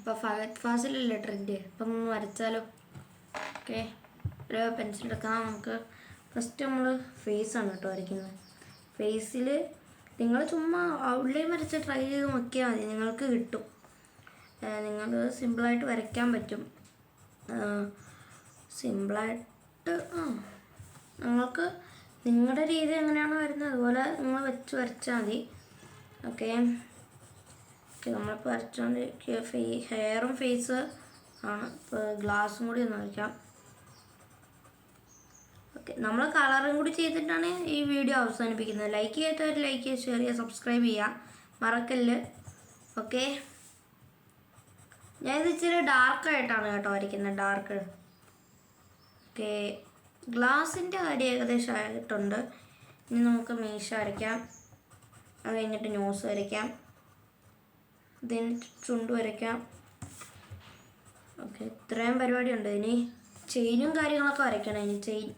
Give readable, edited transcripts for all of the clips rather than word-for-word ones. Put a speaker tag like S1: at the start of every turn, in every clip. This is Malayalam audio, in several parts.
S1: അപ്പോൾ ഫഹദ് ഫാസിലല്ലേ ട്രെൻഡ്, അപ്പം വരച്ചാലോ? ഓക്കെ, ഒരു പെൻസിൽ എടുക്കാം. നമുക്ക് ഫസ്റ്റ് നമ്മൾ ഫേസാണ് കേട്ടോ വരയ്ക്കുന്നത്. ഫേസിൽ നിങ്ങൾ ചുമ്മാ ഔട്ട്ലൈൻ വരച്ച് ട്രൈ ചെയ്ത് നോക്കിയാൽ മതി, നിങ്ങൾക്ക് കിട്ടും. നിങ്ങൾ സിമ്പിളായിട്ട് വരയ്ക്കാൻ പറ്റും. സിമ്പിളായിട്ട് നിങ്ങൾക്ക് നിങ്ങളുടെ രീതി എങ്ങനെയാണോ വരുന്നത് അതുപോലെ നിങ്ങൾ വരച്ചാൽ മതി. ഓക്കെ ഓക്കെ, നമ്മളിപ്പോൾ വരച്ചുകൊണ്ട് ഹെയറും ഫേസ് ആണ്. ഇപ്പോൾ ഗ്ലാസും കൂടി ഒന്ന് വരയ്ക്കാം. ഓക്കെ, നമ്മൾ കളറും കൂടി ചെയ്തിട്ടാണ് ഈ വീഡിയോ അവസാനിപ്പിക്കുന്നത്. ലൈക്ക് ചെയ്യാത്തവർ ലൈക്ക് ചെയ്യുക, ഷെയർ ചെയ്യുക, സബ്സ്ക്രൈബ് ചെയ്യുക മറക്കല്ല്. ഓക്കെ, ഞാനിത് ഇച്ചിരി ഡാർക്കായിട്ടാണ് കേട്ടോ വരയ്ക്കുന്നത്, ഡാർക്ക്. ഓക്കെ, ഗ്ലാസിൻ്റെ കാര്യം ഏകദേശം ആയിട്ടുണ്ട്. ഇനി നമുക്ക് മീശ വരയ്ക്കാം. അത് കഴിഞ്ഞിട്ട് നോസ് വരയ്ക്കാം, ഇതിന് ചുണ്ട് വരയ്ക്കാം. ഓക്കെ, ഇത്രയും പരിപാടിയുണ്ട്. ഇനി ചെയിനും കാര്യങ്ങളൊക്കെ വരയ്ക്കണം. ഇനി ചെയിൻ.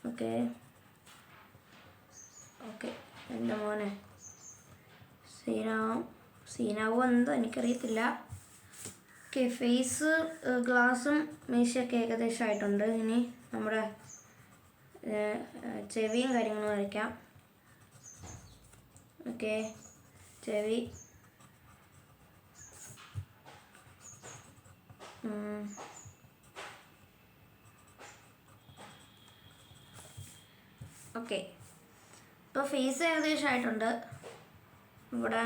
S1: ഓക്കെ ഓക്കെ, എൻ്റെ മോനെ സീനാവോ എന്തോ എനിക്കറിയത്തില്ല. ഓക്കെ, ഫേസ് ഗ്ലാസും മീശയൊക്കെ ഏകദേശം ആയിട്ടുണ്ട്. ഇനി നമ്മുടെ ചെവിയും കാര്യങ്ങളും വരയ്ക്കാം. ഓക്കെ, ചെവി. ഓക്കെ, ഇപ്പോൾ ഫേസ് ഏകദേശം ആയിട്ടുണ്ട്. ഇവിടെ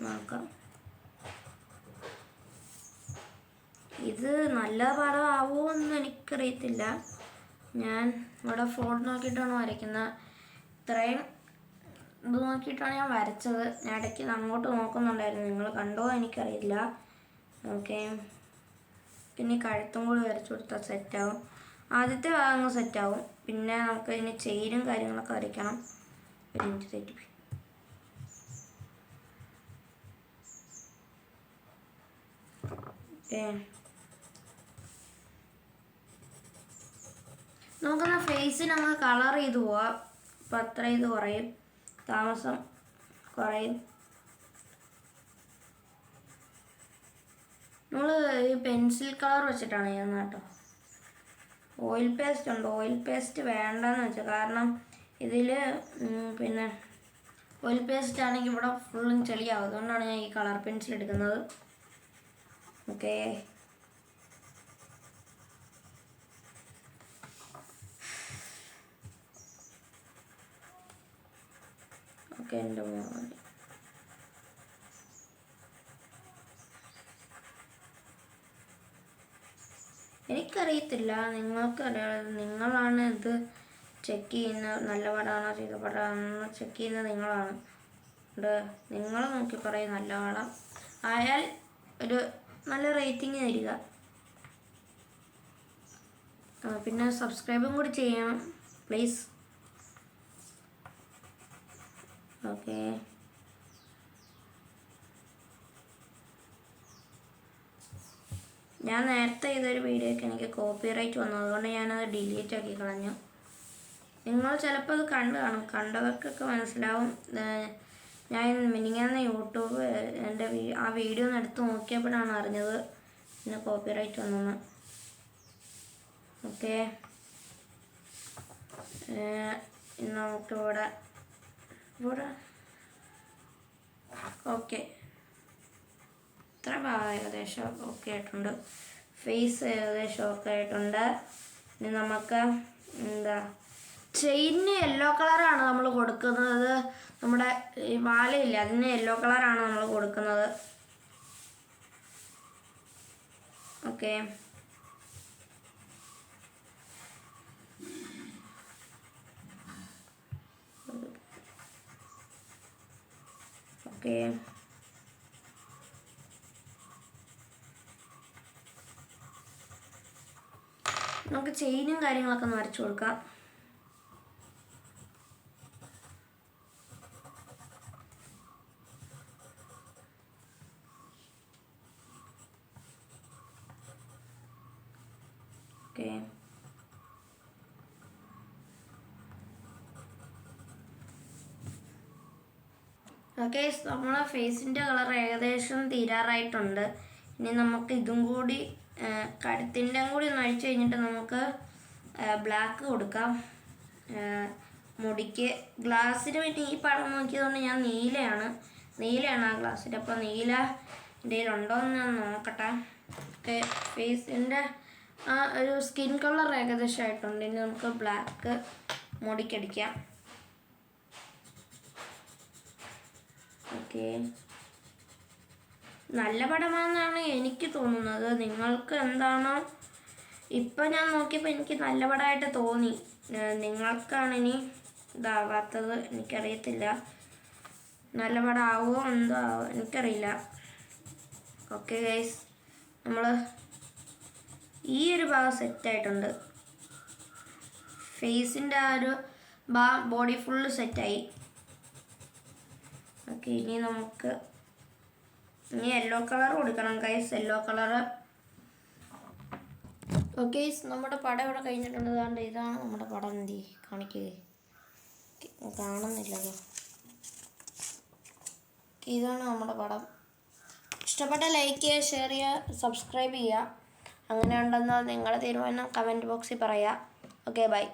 S1: നോക്കാം. ഇത് നല്ല പടമാവുമോ എന്ന് എനിക്കറിയത്തില്ല. ഞാൻ ഇവിടെ ഫോൺ നോക്കിയിട്ടാണ് വരയ്ക്കുന്നത്. ഇത്രയും ഇത് നോക്കിയിട്ടാണ് ഞാൻ വരച്ചത്. ഞാൻ ഇടയ്ക്ക് അങ്ങോട്ട് നോക്കുന്നുണ്ടായിരുന്നു, നിങ്ങൾ കണ്ടോ എനിക്കറിയില്ല. ഓക്കെ, പിന്നെ കഴുത്തും കൂടി വരച്ചു കൊടുത്താൽ സെറ്റാവും. ആദ്യത്തെ ഭാഗങ്ങൾ സെറ്റാവും. പിന്നെ നമുക്ക് ഇതിന് ചെയിനും കാര്യങ്ങളൊക്കെ വരയ്ക്കണം. ഒരു ഇഞ്ച് തെറ്റിപ്പോയി. ഓക്കെ, നമുക്കെന്നാ ഫേസിന് അങ്ങ് കളർ ചെയ്ത് പോവാം. അപ്പം അത്ര ഇത് കുറയും, താമസം കുറയും. നമ്മൾ ഈ പെൻസിൽ കളർ വെച്ചിട്ടാണ് ചെയ്യുന്നത് കേട്ടോ. ഓയിൽ പേസ്റ്റ് ഉണ്ട്. ഓയിൽ പേസ്റ്റ് വേണ്ടെന്ന് വെച്ചാൽ കാരണം ഇതിൽ പിന്നെ ഓയിൽ പേസ്റ്റ് ആണെങ്കിൽ ഇവിടെ ഫുള്ളും ചെളിയാവും. അതുകൊണ്ടാണ് ഞാൻ ഈ കളർ പെൻസിൽ എടുക്കുന്നത്. ഓക്കെ, ഓക്കെ, എൻ്റെ മോനെ എനിക്കറിയത്തില്ല, നിങ്ങൾക്കറിയാം. നിങ്ങളാണ് ഇത് ചെക്ക് ചെയ്യുന്നത്. നല്ല പടമാണോ ചെയ്ത പടമാണെന്ന് ചെക്ക് ചെയ്യുന്നത് നിങ്ങളാണ്. നിങ്ങൾ നോക്കി പറയും നല്ല പടം ആയാൽ ഒരു നല്ല റേറ്റിംഗ് തരിക. പിന്നെ സബ്സ്ക്രൈബും കൂടി ചെയ്യണം പ്ലീസ്. ഓക്കെ, ഞാൻ നേരത്തെ ചെയ്തൊരു വീഡിയോയ്ക്ക് എനിക്ക് കോപ്പിറൈറ്റ് വന്നു, അതുകൊണ്ട് ഞാനത് ഡിലീറ്റ് ആക്കി കളഞ്ഞു. നിങ്ങൾ ചിലപ്പോൾ അത് കണ്ടു കാണും, കണ്ടവർക്കൊക്കെ മനസ്സിലാവും. ഞാൻ മിനിങ്ങാന്ന് യൂട്യൂബ് എൻ്റെ ആ വീഡിയോ ഒന്ന് എടുത്ത് നോക്കിയപ്പോഴാണ് അറിഞ്ഞത് പിന്നെ കോപ്പിറൈറ്റ് വന്നെന്ന്. ഓക്കെ, നമുക്കിവിടെ ഓക്കെ, ഇത്ര ഭാഗം ഏകദേശം ഓക്കെ ആയിട്ടുണ്ട്. ഫേസ് ഏകദേശം ഓക്കെ ആയിട്ടുണ്ട്. ഇനി നമുക്ക് ചെയിന് യെല്ലോ കളറാണ് നമ്മൾ കൊടുക്കുന്നത്. നമ്മുടെ ഈ വാലയില്ല, അതിന് യെല്ലോ കളറാണ് നമ്മൾ കൊടുക്കുന്നത്. ഓക്കെ, ഓക്കെ, നമുക്ക് ചെയിനും കാര്യങ്ങളൊക്കെ ഒന്ന് വരച്ചു കൊടുക്കാം. ഓക്കെ, ഓക്കെ, നമ്മളെ ഫേസിൻ്റെ കളർ ഏകദേശം തീരാറായിട്ടുണ്ട്. ഇനി നമുക്ക് ഇതും കൂടി കഴുത്തിൻ്റെ കൂടി ഒന്ന് അഴിച്ചു കഴിഞ്ഞിട്ട് നമുക്ക് ബ്ലാക്ക് കൊടുക്കാം മുടിക്ക്. ഗ്ലാസ്സിന് വേണ്ടി ഈ പടം നോക്കിയതുകൊണ്ട് ഞാൻ നീലയാണ് ആ ഗ്ലാസ്സിൽ. അപ്പോൾ നീല എൻ്റെ കയ്യിലുണ്ടോ എന്ന് ഞാൻ നോക്കട്ടെ. ഓക്കെ, ഫേസിൻ്റെ ആ ഒരു സ്കിൻ കളർ ഏകദേശം ആയിട്ടുണ്ട്. ഇനി നമുക്ക് ബ്ലാക്ക് മുടിക്കടിക്കാം. ഓക്കെ, നല്ല പടമാണെന്നാണ് എനിക്ക് തോന്നുന്നത്. നിങ്ങൾക്ക് എന്താണോ ഇപ്പം ഞാൻ നോക്കിയപ്പോൾ എനിക്ക് നല്ല പടമായിട്ട് തോന്നി. നിങ്ങൾക്കാണ് ഇനി ഇതാവാത്തത്, എനിക്കറിയത്തില്ല. നല്ല പടമാവോ എന്തോ എനിക്കറിയില്ല. ഓക്കെ ഗൈസ്, നമ്മൾ ഈ ഒരു ഭാഗം സെറ്റായിട്ടുണ്ട്. ഫേസിൻ്റെ ആ ഒരു ബോഡി ഫുള്ള് സെറ്റായി. ഓക്കെ, ഇനി നമുക്ക് യെല്ലോ കളർ കൊടുക്കണം ഗൈസ്, യെല്ലോ കളറ്. ഓക്കെ, നമ്മുടെ പടം ഇവിടെ കഴിഞ്ഞിട്ടുണ്ട്. അതുകൊണ്ട് ഇതാണ് നമ്മുടെ പടം. എന്തി കാണിക്കുക, കാണുന്നില്ലല്ലോ. ഇതാണ് നമ്മുടെ പടം. ഇഷ്ടപ്പെട്ട ലൈക്ക് ചെയ്യുക, ഷെയർ ചെയ്യുക, സബ്സ്ക്രൈബ് ചെയ്യുക. അങ്ങനെ ഉണ്ടെന്ന് നിങ്ങളുടെ തീരുമാനം കമൻറ്റ് ബോക്സിൽ പറയുക. Okay, by.